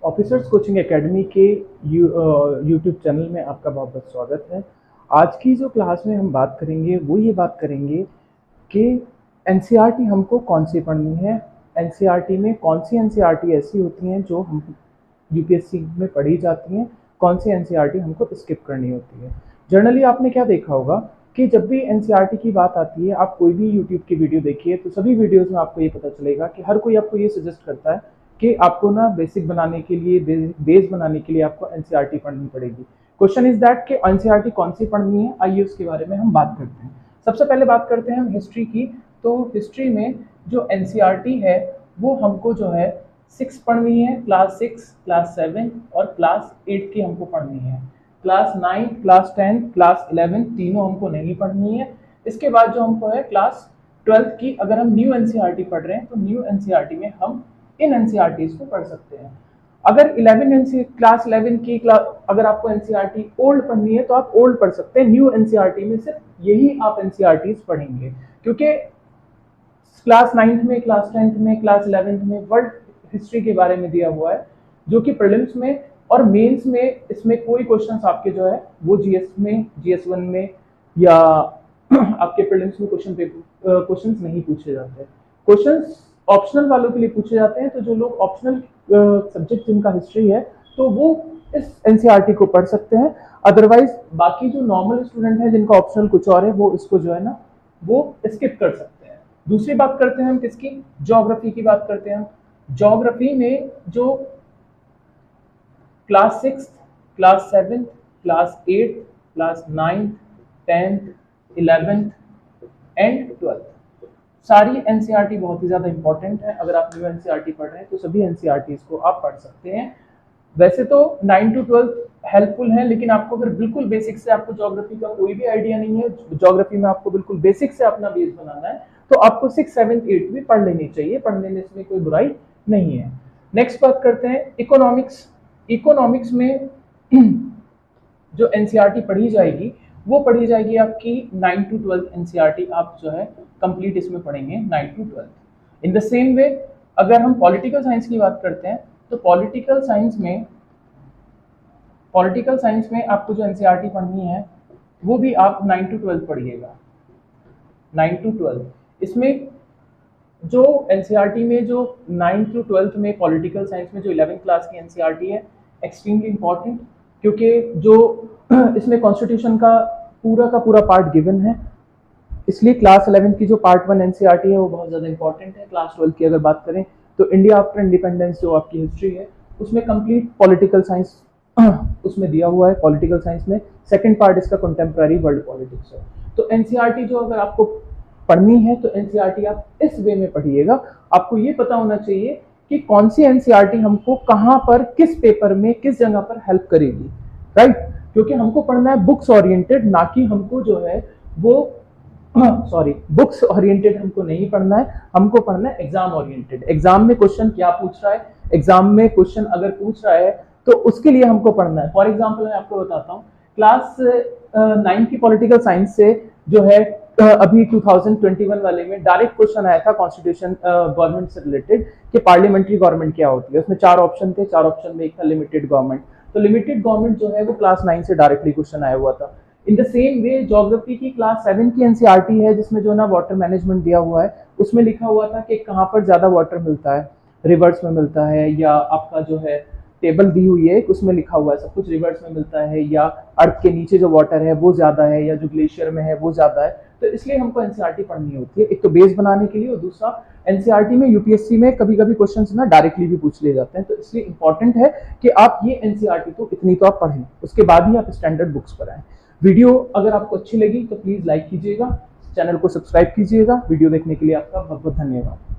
Officers coaching academy के YouTube channel में आपका बहुत बहुत स्वागत है। आज की जो क्लास में हम बात करेंगे वो ये बात करेंगे कि एनसीईआरटी हमको कौन सी पढ़नी है। एनसीईआरटी में कौन सी एनसीईआरटी ऐसी होती हैं जो हम यूपीएससी में पढ़ी जाती हैं, कौन सी एनसीईआरटी हमको स्किप करनी होती है। जनरली आपने क्या देखा होगा कि जब भी एनसीईआरटी की बात आती है, आप कोई भी यूट्यूब की वीडियो देखिए तो सभी वीडियोज़ में आपको ये पता चलेगा कि हर कोई आपको ये सजेस्ट करता है कि आपको ना बेसिक बनाने के लिए, बेस बनाने के लिए आपको एनसीईआरटी पढ़नी पड़ेगी। क्वेश्चन इज दैट कि एनसीईआरटी कौन सी पढ़नी है, आइए उसके बारे में हम बात करते हैं। सबसे पहले बात करते हैं हम हिस्ट्री की। तो हिस्ट्री में जो एनसीईआरटी है वो हमको जो है 6 पढ़नी है, क्लास 6, क्लास 7 और क्लास 8 की हमको पढ़नी है। क्लास 9, क्लास 10, क्लास 11 तीनों हमको नहीं पढ़नी है। इसके बाद जो हमको है क्लास 12 की, अगर हम न्यू एनसीईआरटी पढ़ रहे हैं तो न्यू एनसीईआरटी में हम इन एनसीईआरटीज को पढ़ सकते हैं। अगर क्लास 11 की अगर आपको एनसीईआरटी ओल्ड पढ़नी है तो आप ओल्ड पढ़ सकते हैं। न्यू एनसीईआरटी में सिर्फ यही आप एनसीईआरटीज पढ़ेंगे, क्योंकि क्लास 9th में, क्लास 10th में, क्लास 11th में वर्ल्ड हिस्ट्री के बारे में दिया हुआ है, जो कि प्रीलिम्स में और मेंस में इसमें कोई क्वेश्चंस आपके जो है वो जीएस में, जीएस1 में या आपके प्रीलिम्स में क्वेश्चंस नहीं पूछे जाते। क्वेश्चंस ऑप्शनल वालों के लिए पूछे जाते हैं। तो जो लोग ऑप्शनल सब्जेक्ट जिनका हिस्ट्री है तो वो इस एनसीईआरटी को पढ़ सकते हैं। अदरवाइज बाकी जो नॉर्मल स्टूडेंट है जिनका ऑप्शनल कुछ और है वो इसको जो है ना वो स्किप कर सकते हैं। दूसरी बात करते हैं हम किसकी, ज्योग्राफी की बात करते हैं। ज्योग्राफी में जो class 6, class 7, class 8, class 9, 10th, 11th and 12th सारी एनसीईआरटी बहुत ही ज्यादा इंपॉर्टेंट है। अगर आप न्यू एनसीईआरटी पढ़ रहे हैं तो सभी एनसीईआरटी को आप पढ़ सकते हैं। वैसे तो 9 to 12 हेल्पफुल है, लेकिन आपको अगर बिल्कुल बेसिक से आपको ज्योग्राफी का कोई भी आइडिया नहीं है, ज्योग्राफी में आपको बिल्कुल बेसिक से अपना बेस बनाना है, तो आपको 6, 7, 8 भी पढ़ लेनी चाहिए। पढ़ने में इसमें कोई बुराई नहीं है। नेक्स्ट बात करते हैं इकोनॉमिक्स। इकोनॉमिक्स में जो एनसीईआरटी पढ़ी जाएगी वो पढ़ी जाएगी आपकी 9 to 12 एनसीईआरटी आप जो है कंप्लीट इसमें पढ़ेंगे 9 to 12। In the same way अगर हम पॉलिटिकल साइंस की बात करते हैं तो पॉलिटिकल साइंस में आपको जो एनसीईआरटी पढ़नी है वो भी आप 9 to 12 पढ़िएगा। 9 to 12 इसमें जो एनसीईआरटी में जो 9 to 12 में पॉलिटिकल साइंस में जो 11th क्लास की एनसीईआरटी है एक्सट्रीमली इंपॉर्टेंट, क्योंकि जो इसमें कॉन्स्टिट्यूशन का पूरा पार्ट गिवन है, इसलिए क्लास 11 की जो पार्ट 1 एनसीईआरटी है वो बहुत ज़्यादा इंपॉर्टेंट है। क्लास 12 की अगर बात करें तो इंडिया आफ्टर इंडिपेंडेंस जो आपकी हिस्ट्री है उसमें कंप्लीट पॉलिटिकल साइंस उसमें दिया हुआ है। पॉलिटिकल साइंस में सेकंड पार्ट इसका कंटेम्प्रेरी वर्ल्ड पॉलिटिक्स है। तो एनसीईआरटी जो अगर आपको पढ़नी है तो एनसीईआरटी आप इस वे में पढ़िएगा। आपको ये पता होना चाहिए कि कौन सी एनसीईआरटी हमको कहाँ पर, किस पेपर में, किस जगह पर हेल्प करेगी, राइट? क्योंकि हमको पढ़ना है बुक्स ओरिएंटेड, ना कि हमको जो है वो बुक्स ओरिएंटेड हमको नहीं पढ़ना है, हमको पढ़ना है एग्जाम ओरिएंटेड। एग्जाम में क्वेश्चन क्या पूछ रहा है, एग्जाम में क्वेश्चन अगर पूछ रहा है तो उसके लिए हमको पढ़ना है। फॉर एग्जाम्पल मैं आपको बताता हूँ, क्लास 9 की पॉलिटिकल साइंस से जो है अभी 2021 वाले में डायरेक्ट क्वेश्चन आया था कॉन्स्टिट्यूशन गवर्नमेंट से रिलेटेड कि पार्लियामेंट्री गवर्नमेंट क्या होती है। उसमें 4 ऑप्शन थे, 4 ऑप्शन में एक था लिमिटेड गवर्नमेंट। तो लिमिटेड गवर्नमेंट जो है वो क्लास 9 से डायरेक्टली क्वेश्चन आया हुआ था। In the same way geography की क्लास 7 की एनसीईआरटी है जिसमें जो ना वाटर मैनेजमेंट दिया हुआ है, उसमें लिखा हुआ था कि कहाँ पर ज्यादा वाटर मिलता है, रिवर्स में मिलता है, या आपका जो है टेबल दी हुई है उसमें लिखा हुआ है सब कुछ रिवर्स में मिलता है, या अर्थ के नीचे जो वाटर है वो ज्यादा है, या जो ग्लेशियर में है वो ज्यादा है। तो इसलिए हमको एनसीईआरटी पढ़नी होती है, एक तो बेस बनाने के लिए, और दूसरा एनसीईआरटी में यूपीएससी में कभी कभी क्वेश्चन ना डायरेक्टली भी पूछ लिए जाते हैं। तो इसलिए इंपॉर्टेंट है कि आप ये एनसीईआरटी तो इतनी तो आप पढ़ें, उसके बाद ही आप स्टैंडर्ड बुक्स पर आए। वीडियो अगर आपको अच्छी लगी तो प्लीज लाइक कीजिएगा, चैनल को सब्सक्राइब कीजिएगा। वीडियो देखने के लिए आपका बहुत बहुत धन्यवाद।